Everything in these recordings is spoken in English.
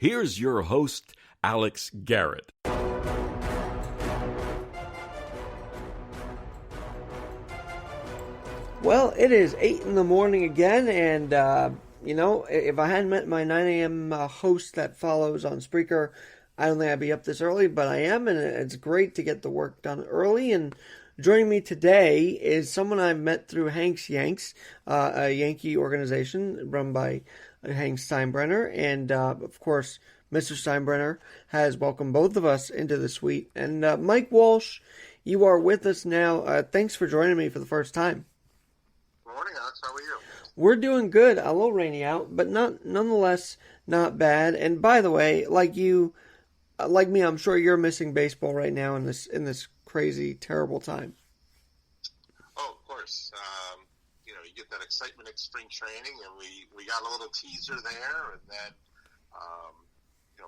Here's your host, Alex Garrett. Well, it is 8 in the morning again, and, if I hadn't met my 9 a.m. Host that follows on Spreaker, I don't think I'd be up this early, but I am, and it's great to get the work done early. And joining me today is someone I've met through Hank's Yanks, a Yankee organization run by Hank Steinbrenner, and, of course, Mr. Steinbrenner has welcomed both of us into the suite. And Mike Walsh, you are with us now. Thanks for joining me for the first time. Morning, Alex. How are you? We're doing good. A little rainy out, but nonetheless not bad. And by the way, like me, I'm sure you're missing baseball right now in this crazy, terrible time. Oh, of course. You get that excitement at spring training, and we got a little teaser there, and then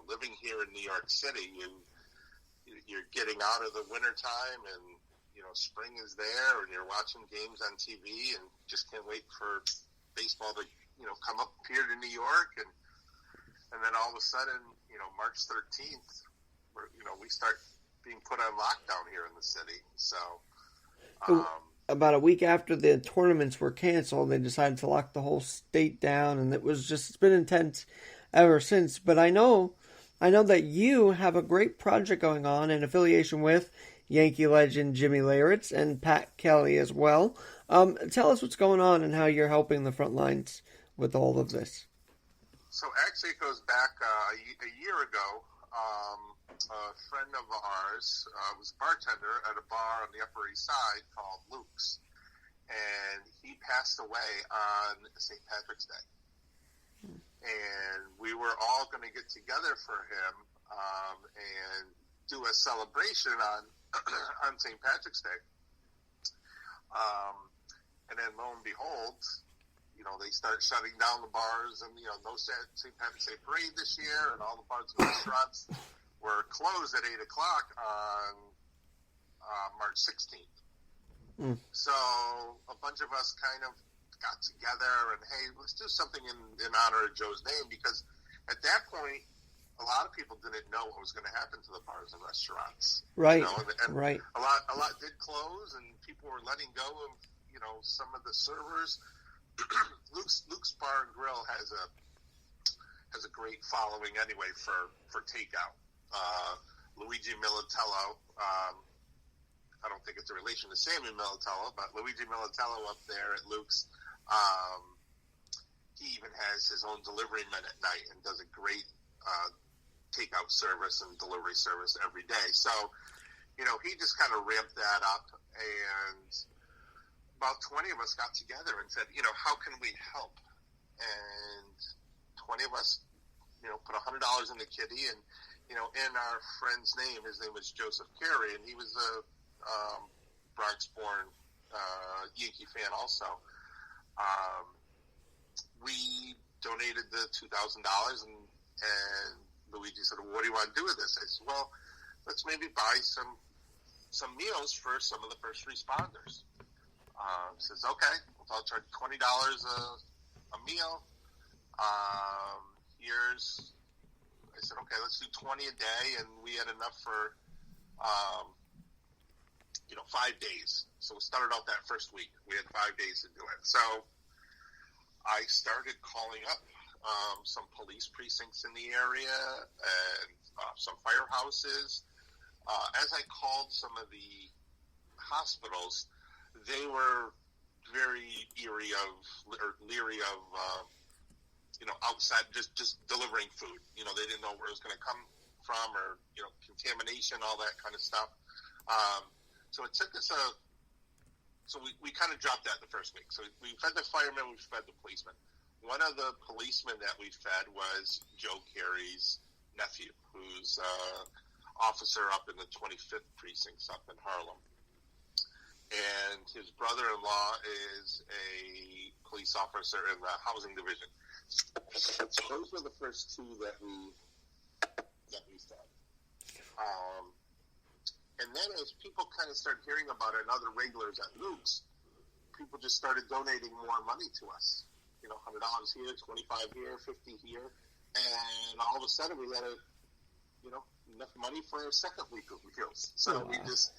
living here in New York City, you're getting out of the winter time, and spring is there, and you're watching games on TV, and just can't wait for baseball to, come up here to New York, and then all of a sudden, March 13th, we start being put on lockdown here in the city. So, about a week after the tournaments were canceled, they decided to lock the whole state down, and it's been intense ever since. But I know that you have a great project going on in affiliation with Yankee legend Jimmy Leywritz and Pat Kelly as well. Tell us what's going on and how you're helping the Frontlines with all of this. So actually it goes back a year ago. A friend of ours was a bartender at a bar on the Upper East Side called Luke's, and he passed away on St. Patrick's Day. And we were all going to get together for him and do a celebration on St. Patrick's Day. And then lo and behold, they start shutting down the bars, and, no St. Patrick's Day parade this year, and all the bars and restaurants were closed at 8 o'clock on March 16th. So a bunch of us kind of got together and, hey, let's do something in honor of Joe's name, because at that point, a lot of people didn't know what was going to happen to the bars and restaurants. Right, and right. A lot did close, and people were letting go of, some of the servers. Luke's Bar and Grill has a great following anyway for takeout. Luigi Militello, I don't think it's a relation to Sammy Militello, but Luigi Militello up there at Luke's, he even has his own delivery men at night and does a great takeout service and delivery service every day. So, he just kind of ramped that up, and about 20 of us got together and said, how can we help? And 20 of us, put $100 in the kitty, and, in our friend's name, his name was Joseph Carey, and he was a Bronx-born Yankee fan also. We donated the $2,000, and Luigi said, well, what do you want to do with this? I said, well, let's maybe buy some meals for some of the first responders. He says, okay, I'll charge $20 a meal. I said, okay, let's do 20 a day, and we had enough for 5 days. So we started out that first week. We had 5 days to do it. So I started calling up some police precincts in the area and some firehouses. As I called some of the hospitals, they were very leery of outside, just delivering food. They didn't know where it was going to come from, or, contamination, all that kind of stuff. So it took us so we kind of dropped that the first week. So we fed the firemen, we fed the policemen. One of the policemen that we fed was Joe Carey's nephew, who's officer up in the 25th precinct up in Harlem. And his brother-in-law is a police officer in the housing division. So those were the first two that we fed. And then as people kind of started hearing about it, and other regulars at Luke's, people just started donating more money to us. $100 here, $25 here, $50 here. And all of a sudden we had enough money for a second week of meals. So we just,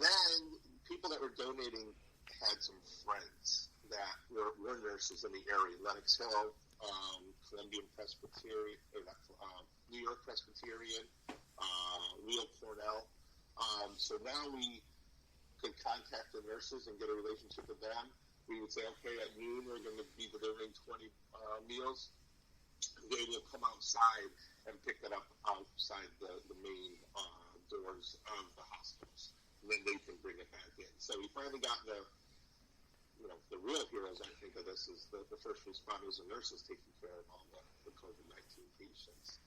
then people that were donating had some friends that were nurses in the area, Lenox Hill, Columbian Presbyterian, New York Presbyterian, Weill Cornell. So now we could contact the nurses and get a relationship with them. We would say, okay, at noon we're going to be delivering 20 meals. They will come outside and pick it up outside the main doors of the hospitals. And then they can bring it back in. So we finally got the real heroes, I think, of this is the first responders and nurses taking care of all the COVID-19 patients.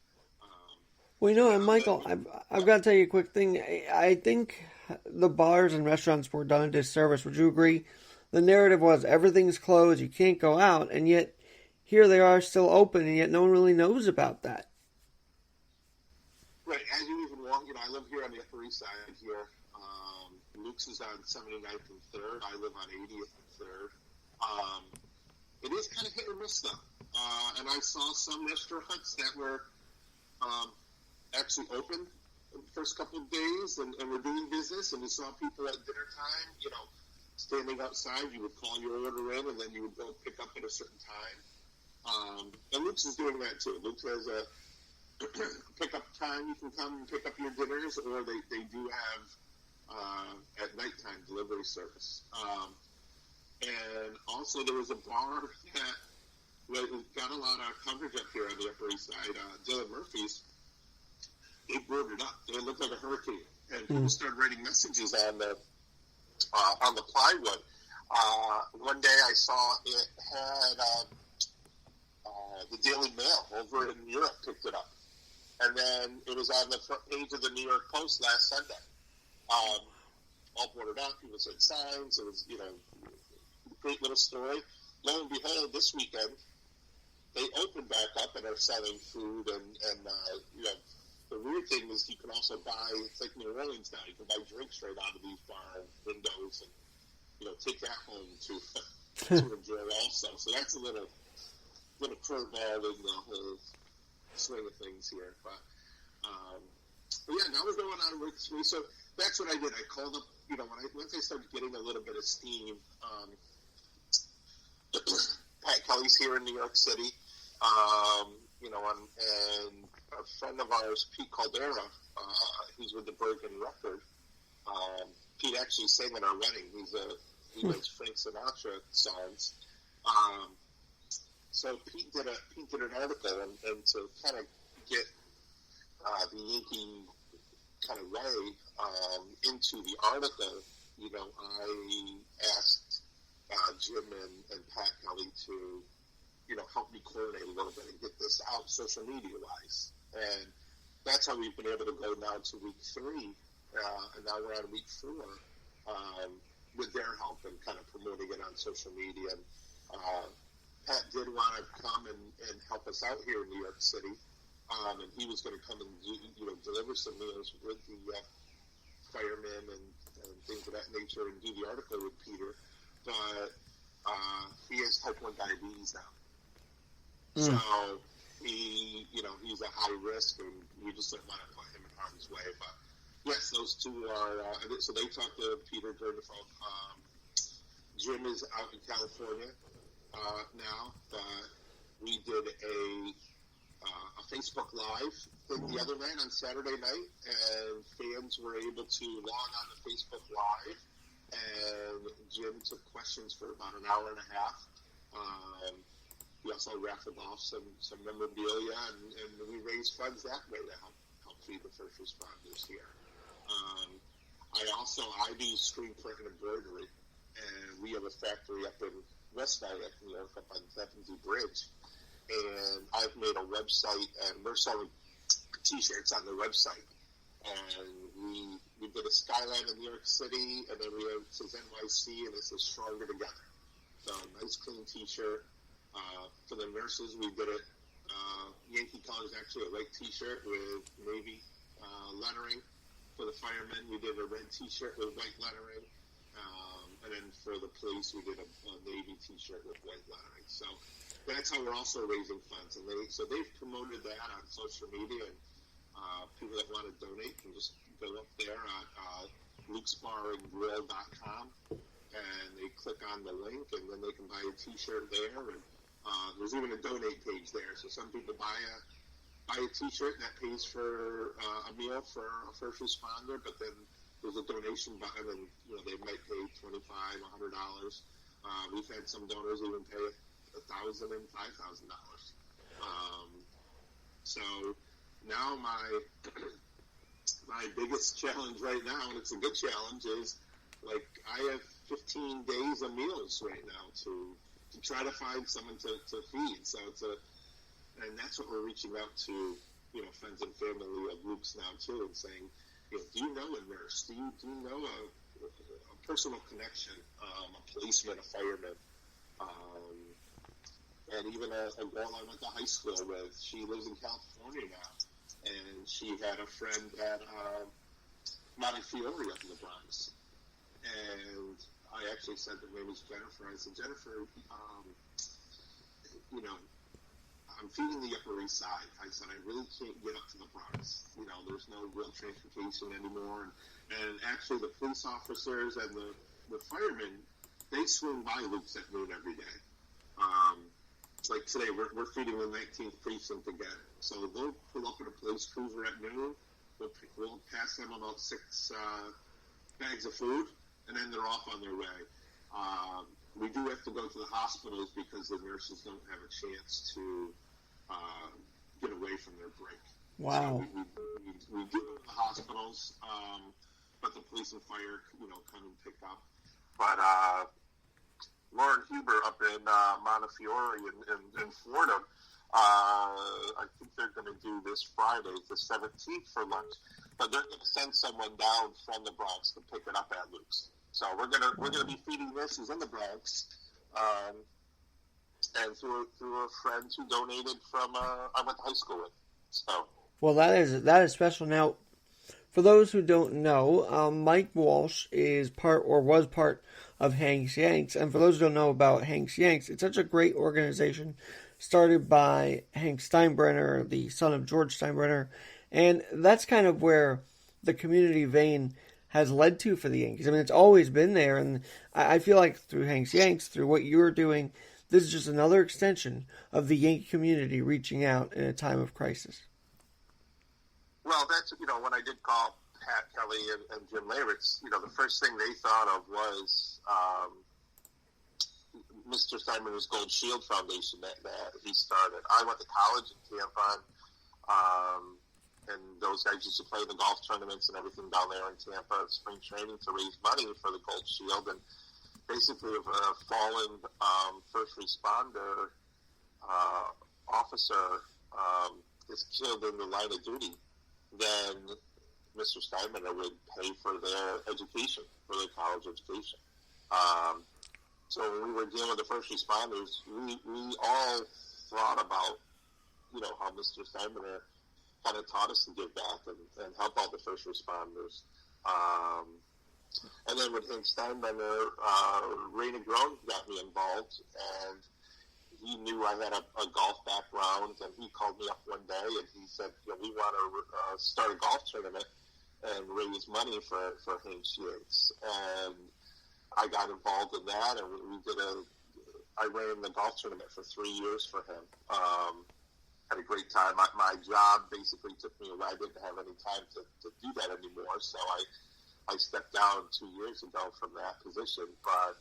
And Michael, I've got to tell you a quick thing. I think the bars and restaurants were done a disservice. Would you agree? The narrative was everything's closed, you can't go out, and yet here they are still open, and yet no one really knows about that. Right. As you even walk, I live here on the Upper East Side here. Luke's is on 79th and 3rd. I live on 80th and 3rd. It is kind of hit or miss, though. And I saw some restaurants that were actually open the first couple of days and were doing business, and we saw people at dinner time, standing outside. You would call your order in, and then you would go pick up at a certain time. And Luke's is doing that, too. Luke's has a pickup time. You can come and pick up your dinners, or they do have at nighttime delivery service. And also there was a bar that got a lot of coverage up here on the Upper East Side, Dylan Murphy's. They brewed it up. It looked like a hurricane. And people started writing messages on the plywood. One day I saw it had the Daily Mail over in New York picked it up. And then it was on the front page of the New York Post last Sunday. All boarded up. People said signs. It was, great little story. Lo and behold, this weekend, they opened back up and are selling food. And the weird thing is you can also buy, it's like New Orleans now, you can buy drinks right out of these bar windows and, take that home to enjoy also. So that's a little curveball in the whole swing of things here. But yeah, now we're going on with 3. So that's what I did. I called up, once I started getting a little bit of steam, Pat Kelly's here in New York City, and a friend of ours, Pete Caldera, who's with the Bergen Record. Pete actually sang at our wedding. He likes Frank Sinatra songs. So Pete did an article, and to kind of get the Yankee kind of way into the article, I asked Jim and Pat Kelly to, help me coordinate a little bit and get this out social media-wise. And that's how we've been able to go now to week 3, and now we're on week 4 with their help and kind of promoting it on social media. And Pat did want to come and help us out here in New York City, and he was going to come and deliver some meals with the firemen and things of that nature and do the article with Peter. But he has type 1 diabetes now. So he's a high risk, and we just didn't want to put him in harm's way. But yes, those two are. So they talked to Peter during the phone. Jim is out in California now, but we did a Facebook Live thing the other night on Saturday night, and fans were able to log on to Facebook Live, and Jim took questions for about an hour and a half. We also raffled off some memorabilia, and we raised funds that way to help feed the first responders here. I do screen print and embroidery, and we have a factory up in West Nyack, New York, up on Tappan Bridge. And I've made a website, and we're selling T-shirts on the website. And we did a skyline in New York City, and then it says NYC, and it says Stronger Together. So nice, clean T-shirt. For the nurses, we did it. Yankee colors, actually a white T-shirt with navy lettering. For the firemen, we did a red T-shirt with white lettering. And then for the police, we did a navy T-shirt with white lettering. So that's how we're also raising funds. And they've promoted that on social media, and people that want to donate can just go up there at luke'sbarandgrill.com, and they click on the link, and then they can buy a T-shirt there. And there's even a donate page there, so some people buy a T-shirt that pays for a meal for a first responder, but then there's a donation button, and they might pay $25, $100. We've had some donors even pay $1,000 and $5,000. So now my biggest challenge right now, and it's a good challenge, is like I have 15 days of meals right now to try to find someone to feed. So and that's what we're reaching out to, friends and family of Luke's now too, and saying, do you know a nurse? Do you know a personal connection, a policeman, a fireman, and even a girl I went to high school with. She lives in California now, and she had a friend at Montefiore up in the Bronx. And I actually said, her name was Jennifer. I said, Jennifer, I'm feeding the Upper East Side. I said, I really can't get up to the Bronx. There's no real transportation anymore. And actually, the police officers and the firemen, they swing by Luke's at noon every day. Like today, we're feeding the 19th precinct again. So they'll pull up in a police cruiser at noon. We'll pass them about 6 bags of food, and then they're off on their way. We do have to go to the hospitals because the nurses don't have a chance to get away from their break. Wow. So we do go to the hospitals, but the police and fire, come and pick up. But Lauren Huber up in Montefiore in Florida, I think they're going to do this Friday, the 17th, for lunch. But they're going to send someone down from the Bronx to pick it up at Luke's. So we're gonna be feeding nurses in the Bronx, and through a friend who donated from I went to high school with. So well, that is special. Now, for those who don't know, Mike Walsh is was part of Hank's Yanks, and for those who don't know about Hank's Yanks, it's such a great organization started by Hank Steinbrenner, the son of George Steinbrenner, and that's kind of where the community vein has led to for the Yankees. I mean, it's always been there, and I feel like through Hank's Yanks, through what you're doing, this is just another extension of the Yankee community reaching out in a time of crisis. Well, that's, when I did call Pat Kelly and Jim Leywritz, the first thing they thought of was Mr. Steinbrenner's Gold Shield Foundation that he started. I went to college in Tampa, and those guys used to play the golf tournaments and everything down there in Tampa at spring training to raise money for the Gold Shield. And basically, if a fallen first responder officer is killed in the line of duty, then Mr. Steinbrenner would pay for their education, for their college education. So when we were dealing with the first responders, we all thought about, how Mr. Steinbrenner kind of taught us to give back and help out the first responders. And then with Hank Steinbrenner, Ray Negron got me involved, and he knew I had a golf background, and he called me up one day, and he said, we want to start a golf tournament and raise money for Hank Yanks. And I got involved in that, and I ran the golf tournament for 3 years for him. Had a great time. My job basically took me away. I didn't have any time to do that anymore, so I stepped down 2 years ago from that position. But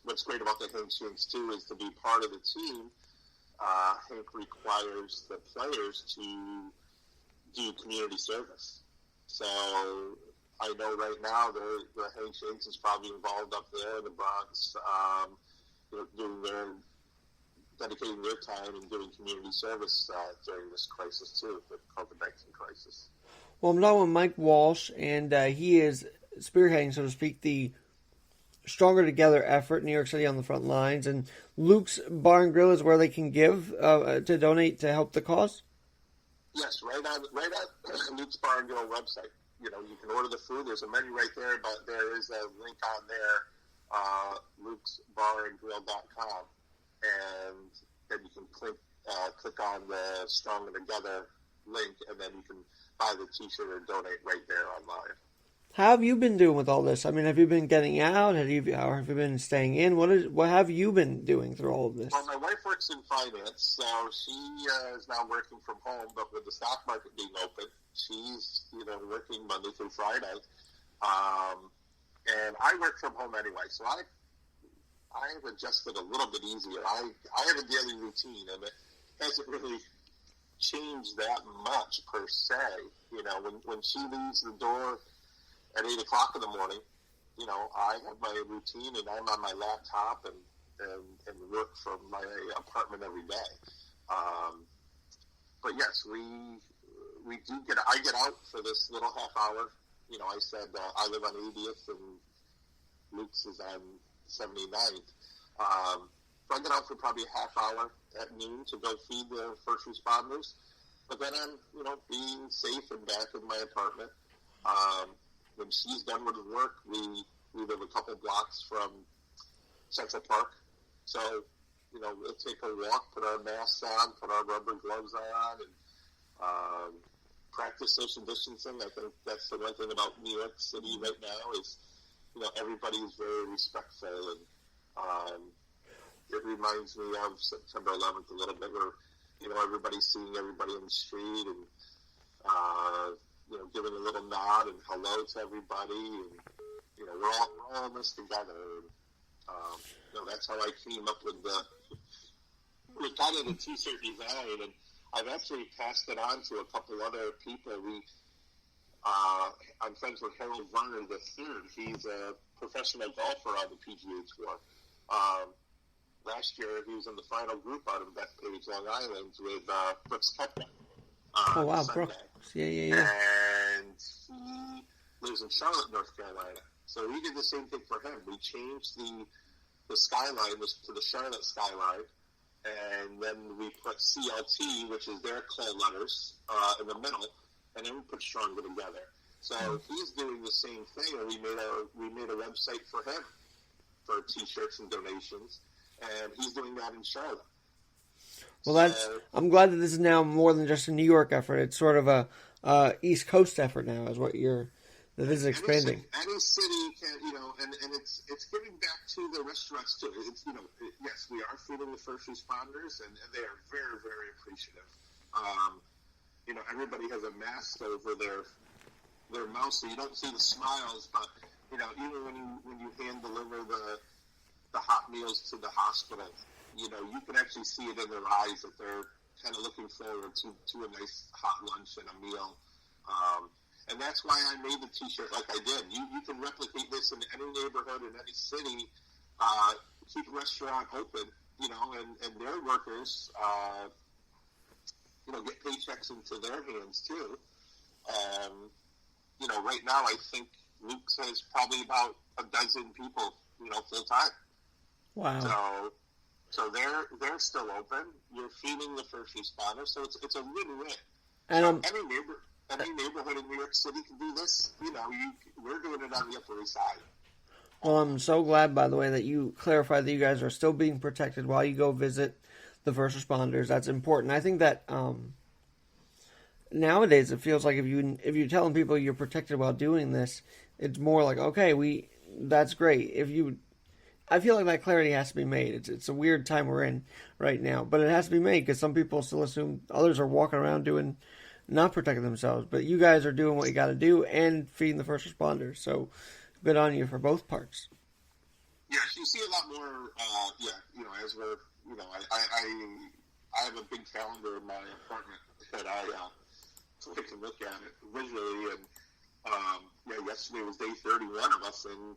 what's great about the Hank Yanks, too, is to be part of the team. Hank requires the players to do community service. So I know right now the Hank Yanks is probably involved up there in the Bronx, dedicating their time and doing community service during this crisis, too, the COVID-19 crisis. Well, I'm talking with Mike Walsh, and he is spearheading, so to speak, the Stronger Together effort in New York City on the front lines. And Luke's Bar and Grill is where they can give to donate to help the cause? Yes, right on Luke's Bar and Grill website. You can order the food. There's a menu right there, but there is a link on there, luke'sbarandgrill.com. and then you can click on the Stronger Together link, and then you can buy the T-shirt or donate right there online. How have you been doing with all this? I mean, have you been getting out? Have you been staying in? What have you been doing through all of this? Well, my wife works in finance, so she is now working from home. But with the stock market being open, she's working Monday through Friday, and I work from home anyway. So I've adjusted a little bit easier. I have a daily routine, and it hasn't really changed that much per se. When she leaves the door at 8 o'clock in the morning, I have my routine, and I'm on my laptop and work from my apartment every day. But yes, we do I get out for this little half hour. I said I live on 80th and Luke's is on 79th. So I get out for probably a half hour at noon to go feed the first responders. But then I'm, being safe and back in my apartment. When she's done with work, we live a couple blocks from Central Park. So, we'll take a walk, put our masks on, put our rubber gloves on, and practice social distancing. I think that's the one thing about New York City right now is, everybody is very respectful. And it reminds me of September 11th a little bit where, everybody's seeing everybody in the street and, giving a little nod and hello to everybody, and we're all in this together. And, that's how I came up with the kind of the T-shirt design, and I've actually passed it on to a couple other people. I'm friends with Harold Varner III. He's a professional golfer on the PGA Tour. Last year, he was in the final group out in Bethpage, Long Island, with Brooks Koepka. Oh, wow, Brooks. Yeah. And he lives in Charlotte, North Carolina. So we did the same thing for him. We changed the skyline to the Charlotte skyline, and then we put CLT, which is their call letters, in the middle, and then we put Stronger Together. So he's doing the same thing, and we made a website for him for T-shirts and donations, and he's doing that in Charlotte. Well, I'm glad that this is now more than just a New York effort. It's sort of a East Coast effort now, is what that this is expanding. Any city can, and it's giving back to the restaurants too. It's, yes, we are feeding the first responders, and they are very, very appreciative. Everybody has a mask over their mouth, so you don't see the smiles, but, even when you hand deliver the hot meals to the hospital, you can actually see it in their eyes that they're kind of looking forward to a nice hot lunch and a meal. And that's why I made the T-shirt like I did. You can replicate this in any neighborhood, in any city. Keep a restaurant open, and their workers, get paychecks into their hands too. Right now I think Luke's has probably about a dozen people, full time. Wow. So they're still open. You're feeding the first responders, so it's a win-win. And any neighborhood in New York City can do this. We're doing it on the Upper East Side. Well, I'm so glad, by the way, that you clarified that you guys are still being protected while you go visit the first responders. That's important. I think that nowadays it feels like if you're telling people you're protected while doing this, it's more like, okay, that's great. I feel like that clarity has to be made. It's a weird time we're in right now, but it has to be made because some people still assume others are walking around not protecting themselves. But you guys are doing what you got to do and feeding the first responders. So good on you for both parts. Yeah, you see a lot more. As we're, I have a big calendar in my apartment that so I can look at it visually. And yesterday was day 31 of us in.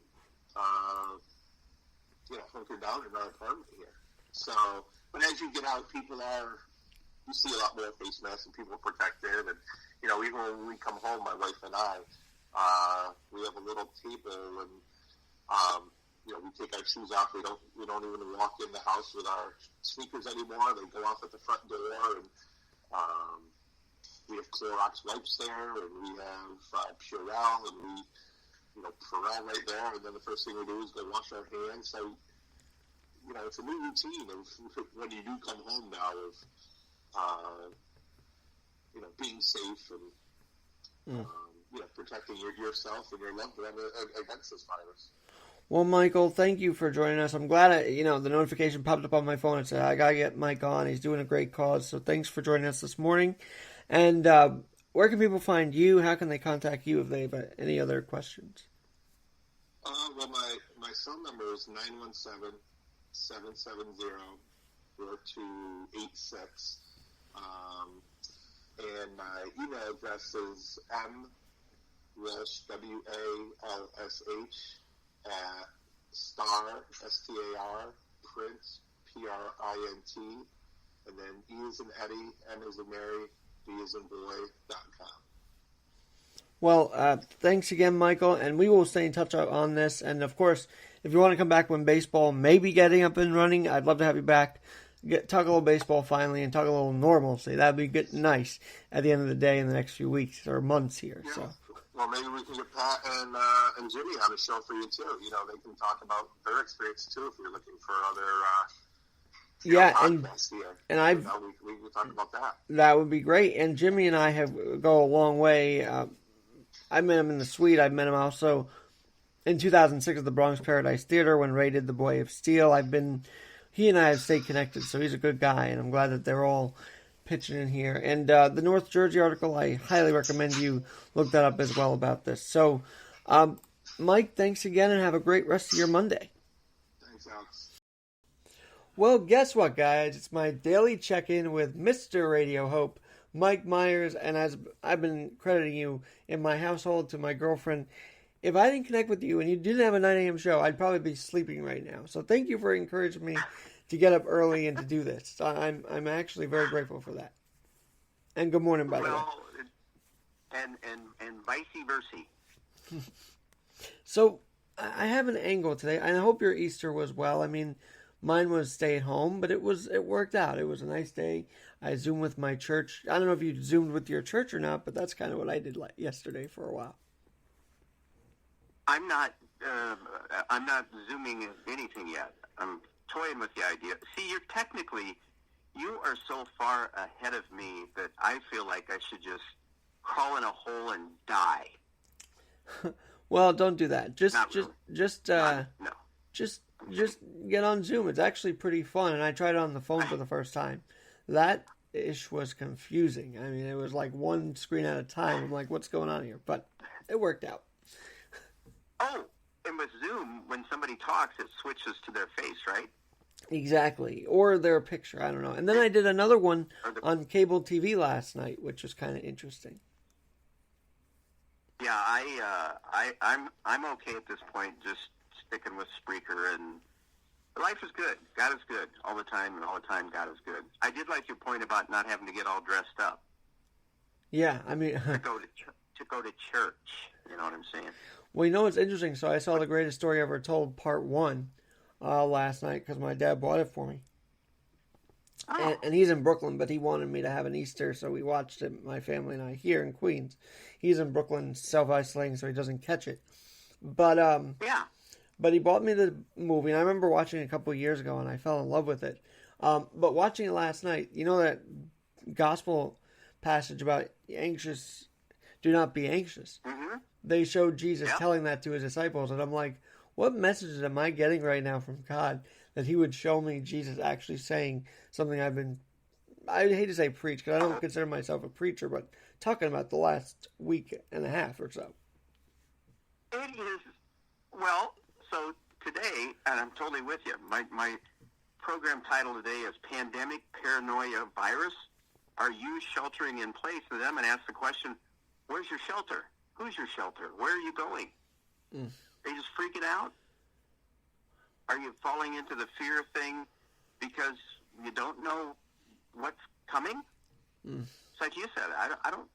Hunkered down in our apartment here. So, but as you get out, you see a lot more face masks and people protected. And, even when we come home, my wife and I, we have a little table and, we take our shoes off. We don't even walk in the house with our sneakers anymore. They go off at the front door, and, we have Clorox wipes there, and we have Purell, and we Purell right there, and then the first thing we do is go wash our hands. So, it's a new routine of when you do come home now of, being safe and, protecting yourself and your loved one against this virus. Well, Michael, thank you for joining us. I'm glad, the notification popped up on my phone and said, I got to get Mike on. He's doing a great cause. So thanks for joining us this morning. And where can people find you? How can they contact you if they have any other questions? Well, my cell number is 917-770-4286. And my email address is mwalsh, WALSH, at star, STAR, print, PRINT, and then E as in Eddie, M as in Mary, B as in boy.com. Well, thanks again, Michael, and we will stay in touch on this. And, of course, if you want to come back when baseball may be getting up and running, I'd love to have you back. Talk a little baseball finally and talk a little normalcy. That would be good, nice at the end of the day in the next few weeks or months here. Yeah. So. Well, maybe we can get Pat and Jimmy on the show for you, too. They can talk about their experience, too, if you're looking for other podcasts here. And we can talk about that. That would be great. And Jimmy and I go a long way. I met him in the suite. I met him also in 2006 at the Bronx Paradise Theater when Ray did The Boy of Steel. He and I have stayed connected, so he's a good guy, and I'm glad that they're all pitching in here. And the North Jersey article, I highly recommend you look that up as well about this. So, Mike, thanks again, and have a great rest of your Monday. Thanks, Alex. Well, guess what, guys? It's my daily check-in with Mr. Radio Hope, Mike Myers, and as I've been crediting you in my household to my girlfriend, if I didn't connect with you and you didn't have a 9 a.m. show, I'd probably be sleeping right now. So thank you for encouraging me to get up early and to do this. So I'm actually very grateful for that. And good morning, by the way. And vice versa. So I have an angle today, and I hope your Easter was well. I mean, mine was stay at home, but it worked out. It was a nice day. I Zoomed with my church. I don't know if you Zoomed with your church or not, but that's kind of what I did yesterday for a while. I'm not zooming anything yet. I'm toying with the idea. See, you are so far ahead of me that I feel like I should just crawl in a hole and die. Well, don't do that. Just get on Zoom. It's actually pretty fun, and I tried it on the phone for the first time. That ish was confusing. I mean, it was like one screen at a time. I'm like, what's going on here? But it worked out. Oh, and with Zoom, when somebody talks, it switches to their face, right? Exactly. Or their picture. I don't know. And then I did another one on cable TV last night, which was kind of interesting. Yeah, I'm okay at this point, just sticking with Spreaker, and life is good. God is good all the time, and all the time God is good. I did like your point about not having to get all dressed up. Yeah, I mean... to go to church, you know what I'm saying? Well, you know what's interesting? So I saw The Greatest Story Ever Told, Part 1, last night because my dad bought it for me. Oh. And he's in Brooklyn, but he wanted me to have an Easter, so we watched it, my family and I, here in Queens. He's in Brooklyn, self-isolating, so he doesn't catch it. But yeah. But he bought me the movie, and I remember watching it a couple of years ago, and I fell in love with it. But watching it last night, you know that gospel passage about anxious, do not be anxious. Mm-hmm. They showed Jesus telling that to his disciples, and I'm like, what message am I getting right now from God that he would show me Jesus actually saying something I hate to say preach, because I don't consider myself a preacher, but talking about the last week and a half or so. It is, well, so today, and I'm totally with you, my program title today is Pandemic Paranoia Virus. Are you sheltering in place? And then I'm going to ask the question, where's your shelter? Who's your shelter? Where are you going? Are you just freaking out? Are you falling into the fear thing because you don't know what's coming? It's like you said, I don't.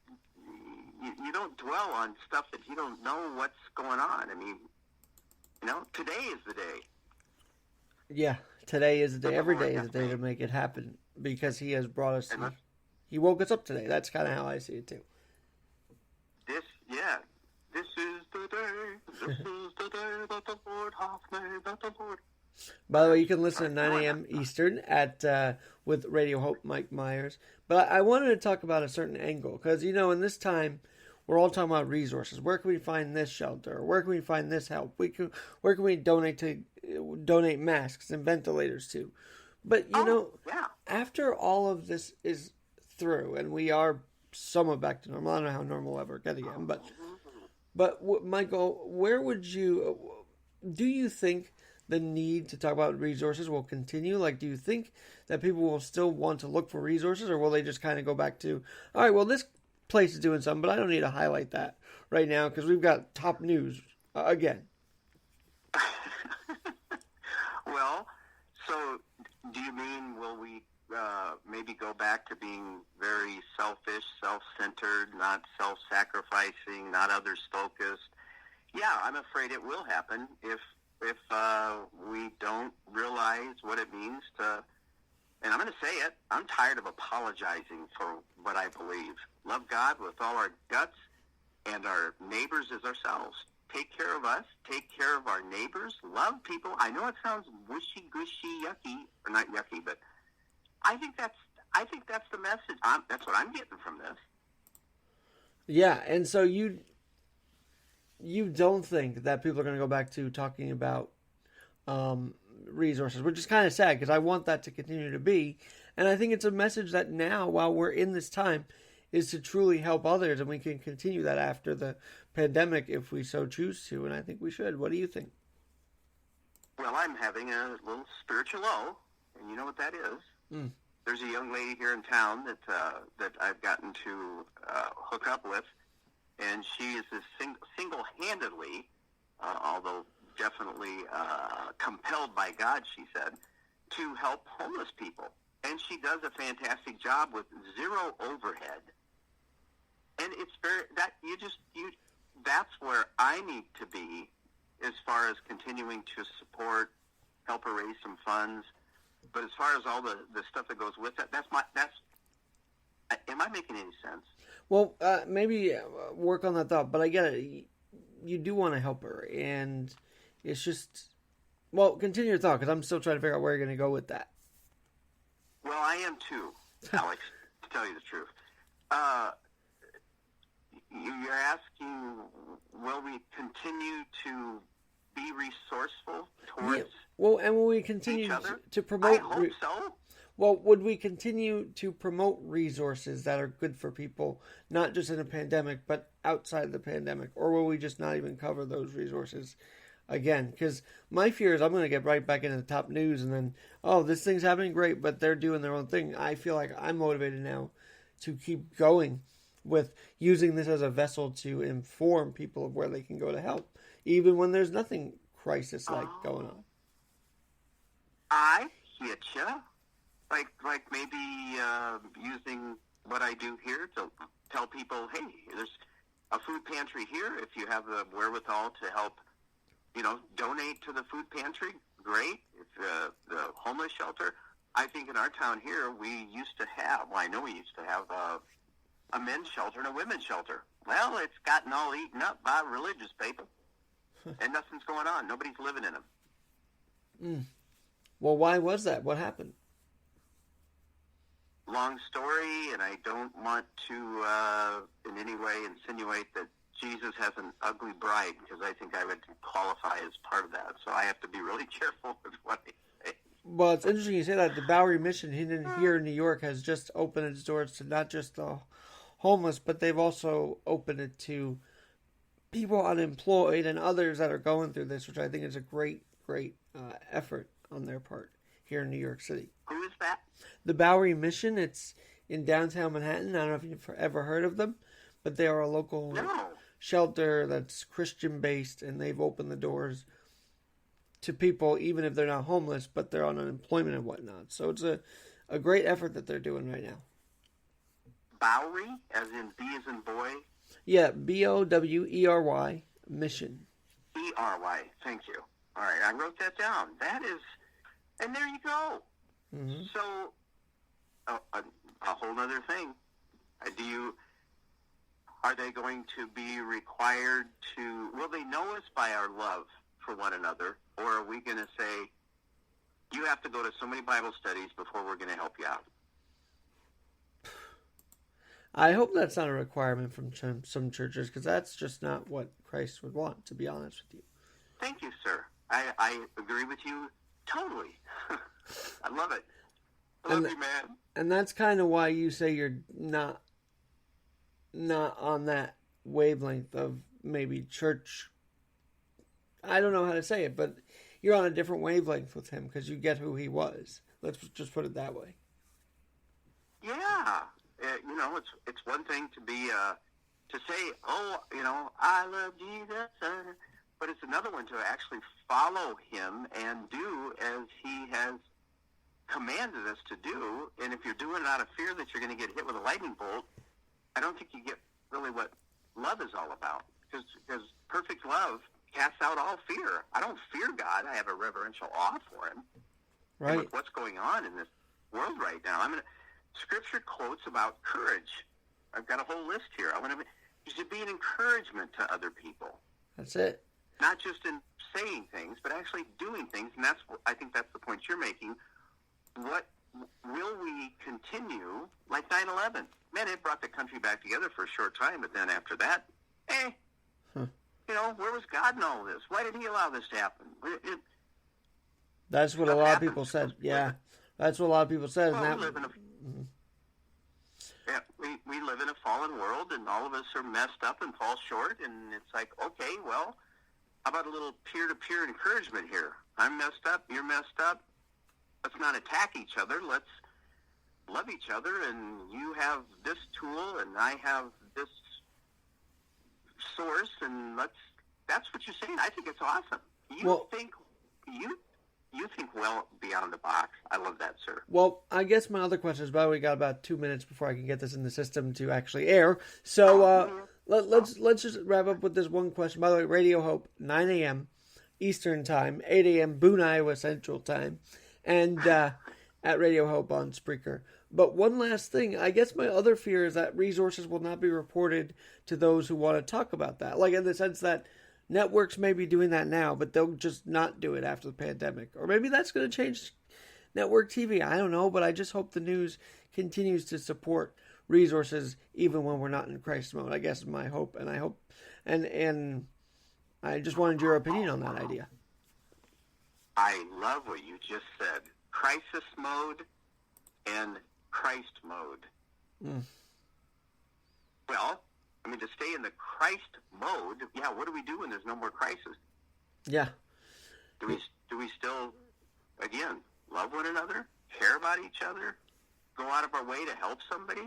You don't dwell on stuff that you don't know what's going on. I mean, today is the day. Yeah, today is the day. Every day is the day to make it happen because he has brought us. He woke us up today. That's kind of how I see it too. This is the day. This is the day that the Lord hath made. That the Lord. By the way, you can listen at 9 a.m. Eastern at with Radio Hope, Mike Myers. But I wanted to talk about a certain angle because, you know, in this time, we're all talking about resources. Where can we find this shelter? Where can we find this help? Where can we donate masks and ventilators to? But, you know, after all of this is through and we are somewhat back to normal, I don't know how normal will ever get again, but Michael, where would do you think the need to talk about resources will continue? Like, do you think that people will still want to look for resources, or will they just kind of go back to, all right, well, this place is doing something, but I don't need to highlight that right now because we've got top news again? Well, so do you mean will we maybe go back to being very selfish, self-centered, not self-sacrificing, not others-focused? Yeah, I'm afraid it will happen if we don't realize what it means to, and I'm going to say it, I'm tired of apologizing for what I believe. Love God with all our guts and our neighbors as ourselves. Take care of us. Take care of our neighbors. Love people. I know it sounds wishy-gushy, yucky, or not yucky, but I think that's the message. That's what I'm getting from this. Yeah, and so you don't think that people are going to go back to talking about resources, which is kind of sad because I want that to continue to be. And I think it's a message that now, while we're in this time, is to truly help others, and we can continue that after the pandemic if we so choose to, and I think we should. What do you think? Well, I'm having a little spiritual low, and you know what that is. There's a young lady here in town that I've gotten to hook up with, and she is single-handedly, although definitely compelled by God, she said, to help homeless people. And she does a fantastic job with zero overhead. And it's that's where I need to be as far as continuing to support, help her raise some funds. But as far as all the stuff that goes with that, am I making any sense? Well, maybe work on that thought, but I get it. You do want to help her, and it's just, well, continue your thought, because I'm still trying to figure out where you're going to go with that. Well, I am too, Alex, to tell you the truth. You're asking, will we continue to be resourceful towards well, and will we continue each other? to promote? I hope so. Well, would we continue to promote resources that are good for people, not just in a pandemic, but outside the pandemic? Or will we just not even cover those resources again? Because my fear is I'm going to get right back into the top news and then, oh, this thing's happening, great, but they're doing their own thing. I feel like I'm motivated now to keep going with using this as a vessel to inform people of where they can go to help, even when there's nothing crisis-like going on. I get you. Like maybe using what I do here to tell people, hey, there's a food pantry here. If you have the wherewithal to help, donate to the food pantry, great. If the homeless shelter, I think in our town here, we used to have, I know we used to have a men's shelter and a women's shelter. Well, it's gotten all eaten up by religious people, and nothing's going on. Nobody's living in them. Well, why was that? What happened? Long story, and I don't want to in any way insinuate that Jesus has an ugly bride, because I think I would qualify as part of that. So I have to be really careful with what I say. Well, it's interesting you say that. The Bowery Mission here in New York has just opened its doors to not just the homeless, but they've also opened it to people unemployed and others that are going through this, which I think is a great effort on their part here in New York City. Who is that? The Bowery Mission. It's in downtown Manhattan. I don't know if you've ever heard of them, but they are a local shelter that's Christian-based, and they've opened the doors to people, even if they're not homeless, but they're on unemployment and whatnot. So it's a great effort that they're doing right now. Bowery, as in B as in boy? Yeah, Bowery, Mission. E-R-Y, thank you. All right, I wrote that down. That is, and there you go. Mm-hmm. So, a whole other thing. Are they going to be required to, will they know us by our love for one another, or are we going to say, You have to go to so many Bible studies before we're going to help you out. I hope that's not a requirement from some churches, because that's just not what Christ would want, to be honest with you. Thank you, sir. I agree with you totally. I love it. I love you, man. And that's kind of why you say you're not on that wavelength of maybe church. I don't know how to say it, but you're on a different wavelength with him because you get who he was. Let's just put it that way. Yeah. It's one thing to be to say, oh, I love Jesus, but it's another one to actually follow him and do as he has commanded us to do. And if you're doing it out of fear that you're going to get hit with a lightning bolt, I don't think you get really what love is all about. Because perfect love casts out all fear. I don't fear God. I have a reverential awe for him. Right. And with what's going on in this world right now, Scripture quotes about courage. I've got a whole list here. You should be an encouragement to other people. That's it. Not just in saying things, but actually doing things. And I think that's the point you're making. What will we continue like 9/11? Man, it brought the country back together for a short time, but then after that, where was God in all this? Why did he allow this to happen? That's what a lot of people said. Yeah, that's what a lot of people said. Well, we live in a fallen world, and all of us are messed up and fall short, and it's like, okay, well, how about a little peer-to-peer encouragement here? I'm messed up, you're messed up. Let's not attack each other. Let's love each other, and you have this tool, and I have this source, and that's what you're saying. I think it's awesome. You think well beyond the box. I love that, sir. Well, I guess my other question is, by the way, we got about 2 minutes before I can get this in the system to actually air. So let's just wrap up with this one question. By the way, Radio Hope, 9 a.m. Eastern Time, 8 a.m. Boone, Iowa Central Time, and at Radio Hope on Spreaker. But one last thing, I guess my other fear is that resources will not be reported to those who want to talk about that. Like in the sense that networks may be doing that now, but they'll just not do it after the pandemic. Or maybe that's going to change network TV. I don't know, but I just hope the news continues to support resources even when we're not in crisis mode. I guess is my hope, and I hope, and I just wanted your opinion on that idea. I love what you just said. Crisis mode and Christ mode. Well, to stay in the Christ mode, what do we do when there's no more crisis? Yeah. Do we still, again, love one another, care about each other, go out of our way to help somebody?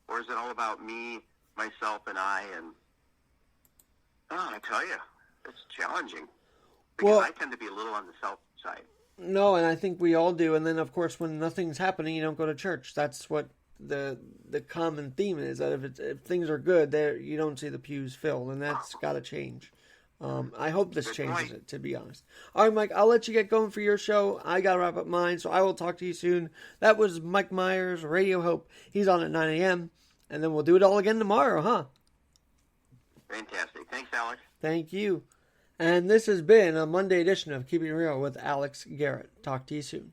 Or is it all about me, myself, and I? And, I tell you, it's challenging. Because I tend to be a little on the self side. No, and I think we all do. And then, of course, when nothing's happening, you don't go to church. That's what the common theme is, that if things are good, there you don't see the pews filled, and that's got to change. I hope this changes it, to be honest. All right, Mike, I'll let you get going for your show. I got to wrap up mine, so I will talk to you soon. That was Mike Myers, Radio Hope. He's on at 9 a.m., and then we'll do it all again tomorrow, huh? Fantastic. Thanks, Alex. Thank you. And this has been a Monday edition of Keeping It Real with Alex Garrett. Talk to you soon.